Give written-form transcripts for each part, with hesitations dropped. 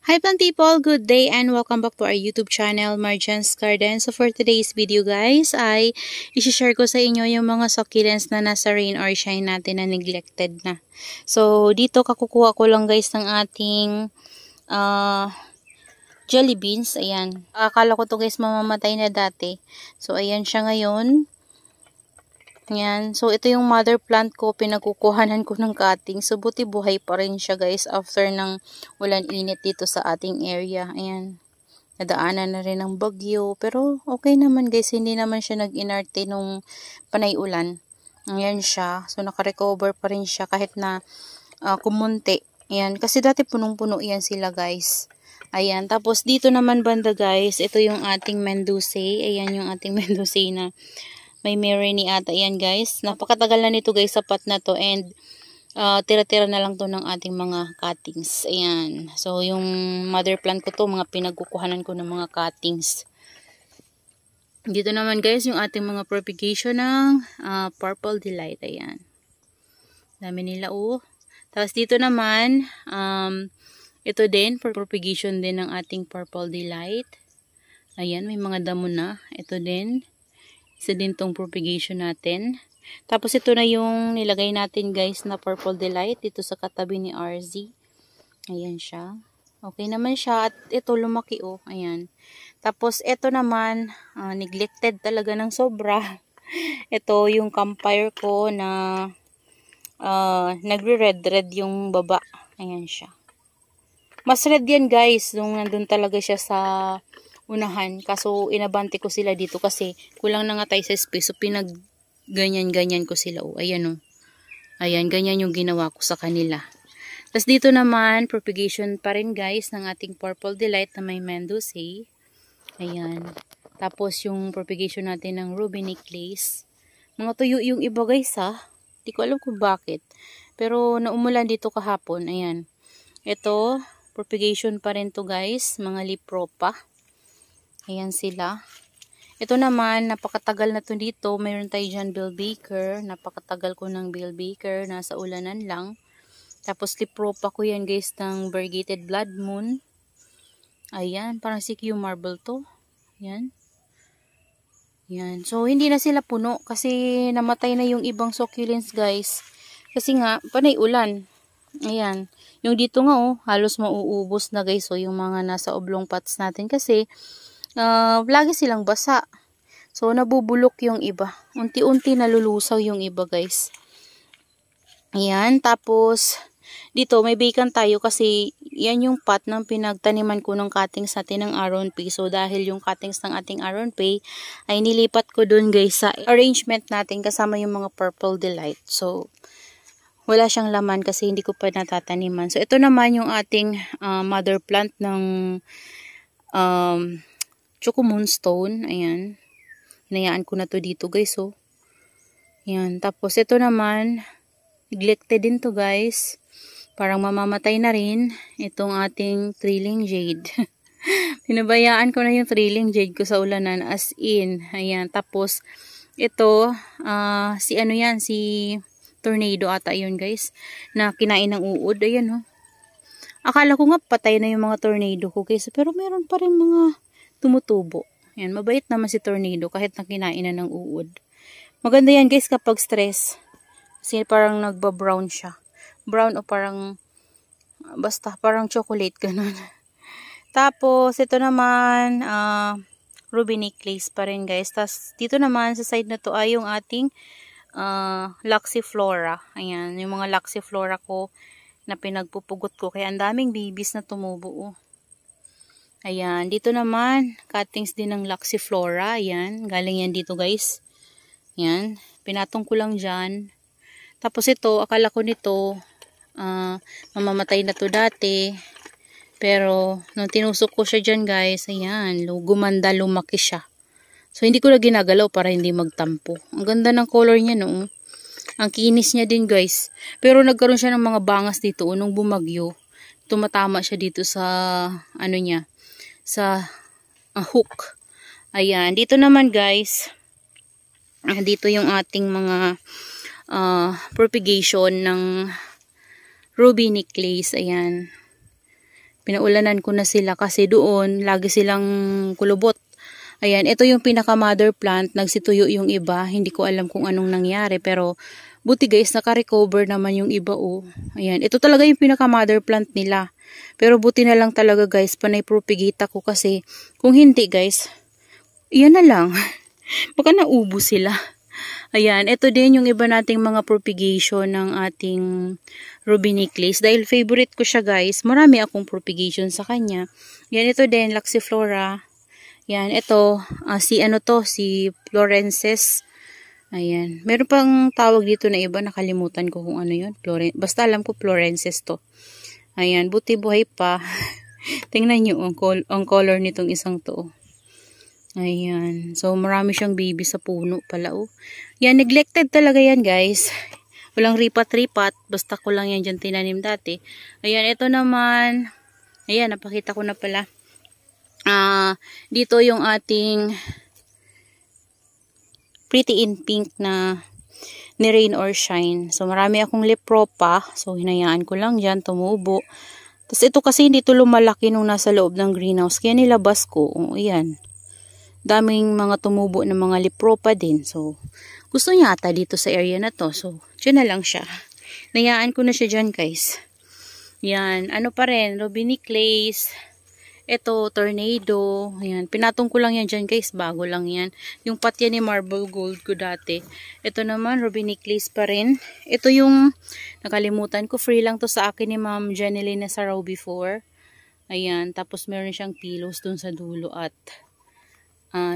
Hi plant people, good day and welcome back to our YouTube channel, Marjan's Garden. So for today's video guys, ay isi-share ko sa inyo yung mga succulents na nasa rain or shine natin na neglected na. So dito kakukuha ko lang guys ng ating jelly beans. Ayan, akala ko to guys mamamatay na dati. So ayan siya ngayon. Yan. So, ito yung mother plant ko. Pinagkukuhanan ko ng cutting. So, buti buhay pa rin siya guys after ng ulan init dito sa ating area. Ayan. Nadaanan na rin ng bagyo. Pero, okay naman guys. Hindi naman siya nag-inarte nung panay ulan. Ayan siya. So, nakarecover pa rin siya kahit na kumunti. Ayan. Kasi dati punong-puno yan sila guys. Ayan. Tapos, dito naman banda guys. Ito yung ating Mendozae. Ayan yung ating Mendozae na may Merini ata yan guys. Napakatagal na nito guys, sapat na to. And tira-tira na lang to ng ating mga cuttings. Ayan. So yung mother plant ko to, mga pinagkukuhanan ko ng mga cuttings. Dito naman guys yung ating mga propagation ng Purple Delight. Ayan. Dami nila oh. Tapos dito naman, ito din, for propagation din ng ating Purple Delight. Ayan, may mga damo na. Ito din. Isa din tong propagation natin. Tapos ito na yung nilagay natin guys na Purple Delight dito sa katabi ni RZ. Ayan siya. Okay naman siya. At ito lumaki oh. Ayan. Tapos ito naman neglected talaga ng sobra. Ito yung campfire ko na nagre-red yung baba. Ayan siya. Mas red yan guys nung nandun talaga siya sa unahan. Kaso inabante ko sila dito kasi kulang na nga tayo sa space. So pinag ganyan ko sila. Oh, ayan oh. Ayan, ganyan yung ginawa ko sa kanila. Tapos dito naman, propagation pa rin guys ng ating Purple Delight na may Mendozae. Ayan. Tapos yung propagation natin ng Ruby Necklace. Mga tuyo yung iba guys ha. Di ko alam kung bakit. Pero naumulan dito kahapon. Ayan. Ito, propagation pa rin to guys. Mga Lipropa. Ayan sila. Ito naman, napakatagal na to dito. Mayroon tayo dyan Bill Baker. Napakatagal ko ng Bill Baker. Nasa ulanan lang. Tapos Lipropa ko yan guys ng Variegated Blood Moon. Ayan, parang CQ marble to. Ayan. Ayan. So, hindi na sila puno. Kasi namatay na yung ibang succulents guys. Kasi nga, panay ulan. Ayan. Yung dito nga oh, halos mauubos na guys. So, yung mga nasa oblong pots natin kasi lagi silang basa. So, nabubulok yung iba. Unti-unti nalulusaw yung iba, guys. Ayan. Tapos, dito may vacant tayo kasi yan yung pot ng pinagtaniman ko ng cuttings natin ng Aron Pay. So, dahil yung cuttings ng ating Aron Pay ay nilipat ko dun, guys, sa arrangement natin kasama yung mga Purple Delight. So, wala siyang laman kasi hindi ko pa natataniman. So, ito naman yung ating mother plant ng Choco Moonstone. Ayan. Hinayaan ko na to dito guys. Oh. Ayan. Tapos ito naman. Neglected din to guys. Parang mamamatay na rin. Itong ating Thrilling Jade. Pinabayaan ko na yung Thrilling Jade ko sa ulanan. As in. Ayan. Tapos ito. Si ano yan. Si Tornado ata yun guys. Na kinain ng uod. Ayan oh. Akala ko nga patay na yung mga tornado ko guys. Pero meron pa rin mga tumutubo. Yan, mabait naman si Tornado kahit nakinain na ng uod. Maganda yan guys kapag stress. Kasi parang nagba-brown siya. Brown o parang basta parang chocolate ganun. Tapos ito naman Ruby Necklace pa rin guys. Tapos dito naman sa side na to ay yung ating Luxiflora. Ayan, yung mga Luxiflora ko na pinagpupugot ko. Kaya ang daming babies na tumubo. Oh. Ayan, dito naman, cuttings din ng Luxiflora. Ayan, galing yan dito guys. Ayan, pinatong ko lang dyan. Tapos ito, akala ko nito, mamamatay na to dati. Pero, nung tinusok ko siya dyan guys, ayan, gumanda, lumaki siya. So, hindi ko na ginagalaw para hindi magtampo. Ang ganda ng color niya no. Ang kinis niya din guys. Pero nagkaroon siya ng mga bangas dito nung bumagyo. Tumatama siya dito sa, ano niya, sa hook. Ayan. Dito naman guys, dito yung ating mga propagation ng Ruby Necklace. Ayan. Pinaulanan ko na sila kasi doon lagi silang kulubot. Ayan, ito yung pinaka mother plant, nagsituyo yung iba, hindi ko alam kung anong nangyari pero buti guys, naka-recover naman yung iba oh. Ayan, ito talaga yung pinaka mother plant nila. Pero buti na lang talaga guys, panay propagate ako kasi kung hindi guys, yan na lang. Baka naubo sila. Ayan, ito din yung iba nating mga propagation ng ating Ruby necklace. Dahil favorite ko siya guys, marami akong propagation sa kanya. Yan, ito din, Laxiflora. Yan, ito, si Florences. Ayan, meron pang tawag dito na iba, nakalimutan ko kung ano yun. Basta alam ko Florences to. Ayan, buti buhay pa. Tingnan nyo ang color nitong isang to. Ayan, so marami siyang baby sa puno pala oh. Yan, neglected talaga yan guys. Walang ripat-ripat, basta ko lang yan dyan tinanim dati. Ayan, ito naman. Ayan, napakita ko na pala. Dito yung ating Pretty in Pink na ni Rain or Shine. So, marami akong Lipropa. So, hinayaan ko lang dyan, tumubo. Tapos, ito kasi hindi ito lumalaki nung nasa loob ng greenhouse. Kaya nilabas ko. Ayan. Daming mga tumubo ng mga Lipropa din. So, gusto niya ata dito sa area na to. So, dyan na lang siya. Hinayaan ko na siya dyan, guys. Yan. Ano pa rin? Ruby necklace. Ito, tornado. Ayan. Pinatong ko lang yan dyan guys. Bago lang yan. Yung patya ni marble gold ko dati. Ito naman, ruby necklace pa rin. Ito yung nakalimutan ko. Free lang to sa akin ni Ma'am Jeneline Nasaraw before. Ayan. Tapos meron siyang pillows dun sa dulo at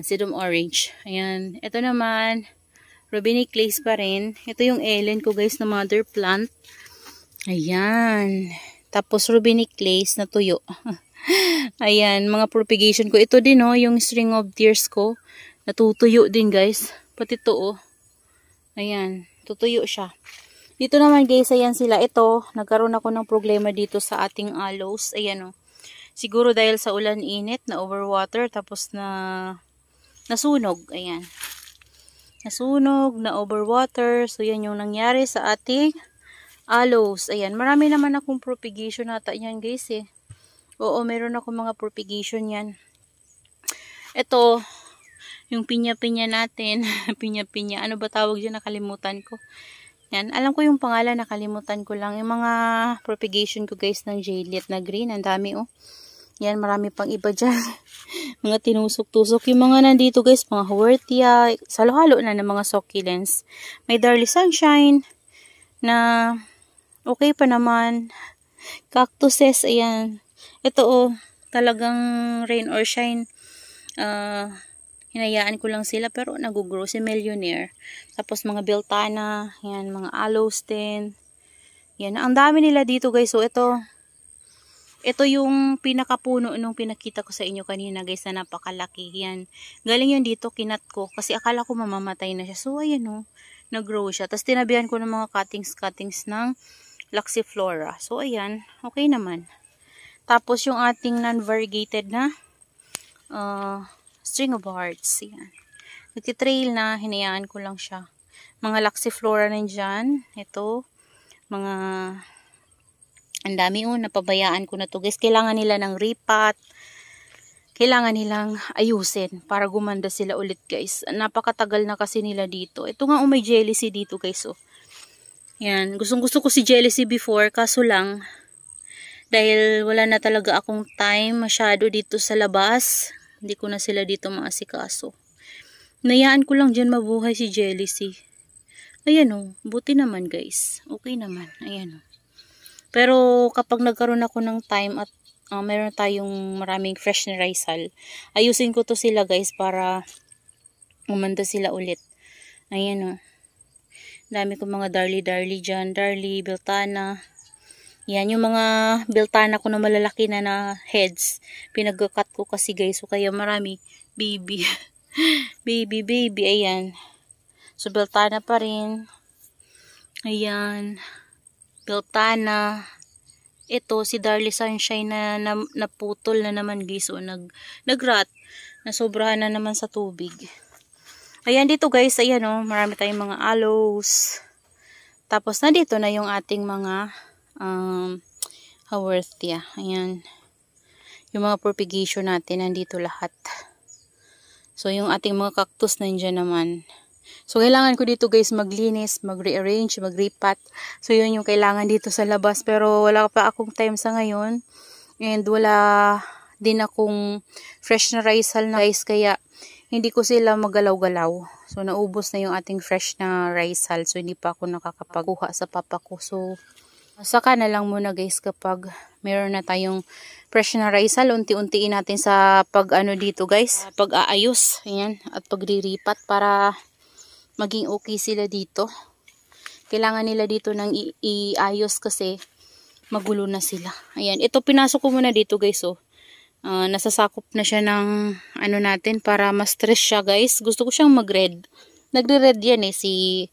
sedum orange. Ayan. Ito naman, ruby necklace pa rin. Ito yung Ellen ko guys na mother plant. Ayan. Tapos ruby necklace na tuyo. Ayan, mga propagation ko. Ito din oh, yung string of tears ko. Natutuyo din guys. Pati ito oh. Ayan, tutuyo siya. Dito naman guys, ayan sila. Ito, nagkaroon ako ng problema dito sa ating aloes. Ayan oh. Siguro dahil sa ulan init, na overwater, tapos nasunog. Ayan. Nasunog, na overwater. So yan yung nangyari sa ating aloes. Ayan, marami naman akong propagation nata yan guys eh. Oo, meron ako mga propagation yan. Ito, yung pinya-pinya natin. Pinya-pinya. Ano ba tawag dyan? Nakalimutan ko. Yan. Alam ko yung pangalan. Nakalimutan ko lang. Yung mga propagation ko guys ng jadeliet na green. Ang dami oh. Yan. Marami pang iba dyan. Mga tinusok-tusok. Yung mga nandito guys. Mga huertia. Salo-halo na ng mga succulents. May Darly Sunshine. Na okay pa naman. Cactuses. Ayan. Ito oh, talagang rain or shine. Hinayaan ko lang sila pero nag-grow si Millionaire. Tapos mga Beltana, yan, mga aloes din. Yan, ang dami nila dito guys. So ito yung pinakapuno nung pinakita ko sa inyo kanina guys na napakalaki. Yan, galing yun dito, kinat ko. Kasi akala ko mamamatay na siya. So ayan oh, nag-grow siya. Tapos tinabihan ko ng mga cuttings ng Laxiflora. So ayan, okay naman. Tapos yung ating non-variegated na string of hearts. Yan. Nagtitrail na, hinayaan ko lang siya. Mga Laxiflora nandyan. Ito. Mga ang dami napabayaan ko na to guys. Kailangan nila ng ripat. Kailangan nilang ayusin para gumanda sila ulit guys. Napakatagal na kasi nila dito. Ito nga may jealousy dito guys. Oh. Yan. Gustong gusto ko si jealousy before. Kaso lang dahil wala na talaga akong time masyado dito sa labas. Hindi ko na sila dito maasikaso. Nayaan ko lang dyan mabuhay si Jealousy. Ayan o. Buti naman guys. Okay naman. Ayan o. Pero kapag nagkaroon ako ng time at meron tayong maraming fresh na risal, ayusin ko to sila guys para umanda sila ulit. Ayan o. Dami ko mga Darly dyan. Darly, Beltana. Yan, yung mga Beltana ko na malalaki na heads. Pinag-cut ko kasi guys. So, kaya marami. Baby. baby. Ayan. So, Beltana pa rin. Ayan. Beltana. Ito, si Darly Sunshine na naputol na naman guys. So, nag-rot. Nasobrahan na naman sa tubig. Ayan, dito guys. Ayan o. Marami tayong mga aloes. Tapos, nandito na yung ating mga Haworthia. Ayan. Yung mga propagation natin, nandito lahat. So, yung ating mga cactus nandyan naman. So, kailangan ko dito guys maglinis, mag-rearrange, mag-repot. So, yun yung kailangan dito sa labas. Pero, wala pa akong time sa ngayon. And, wala din akong fresh na rice na guys. Kaya, hindi ko sila magalaw-galaw. So, naubos na yung ating fresh na rice hull. So, hindi pa ako nakakapagkuha sa papa ko. So, saka na lang muna guys kapag meron na tayong fresh na rice hull. Unti-untiin natin sa pag-ano dito guys. Pag-aayos. Ayan. At pag-riripat para maging okay sila dito. Kailangan nila dito nang iayos kasi magulo na sila. Ayan. Ito pinasok ko muna dito guys. Oh. Nasasakop na siya ng ano natin para ma-stress siya guys. Gusto ko siyang mag-red. Nagre-red yan eh si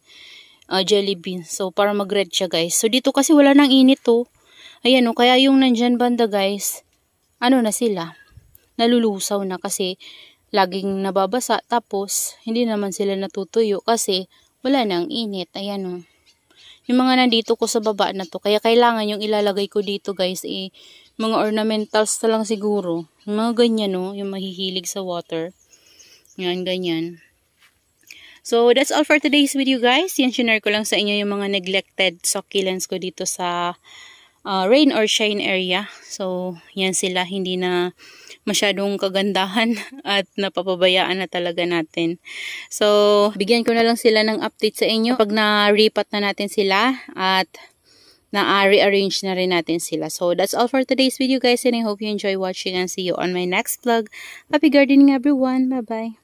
jelly bean. So para mag-red siya guys. So dito kasi wala nang init oh. Ayan oh, kaya yung nandyan banda guys, ano na sila, nalulusaw na kasi laging nababasa. Tapos hindi naman sila natutuyo kasi wala nang init. Ayan oh. Yung mga nandito ko sa baba na to, kaya kailangan yung ilalagay ko dito guys mga ornamentals na lang siguro. Yung mga ganyan no, yung mahihilig sa water. Yan, ganyan. So, that's all for today's video guys. Yan, share ko lang sa inyo yung mga neglected succulents ko dito sa rain or shine area. So, yan sila. Hindi na masyadong kagandahan at napapabayaan na talaga natin. So, bigyan ko na lang sila ng update sa inyo pag na-repat na natin sila at na-rearrange na rin natin sila. So, that's all for today's video guys and I hope you enjoy watching and see you on my next vlog. Happy gardening everyone! Bye-bye!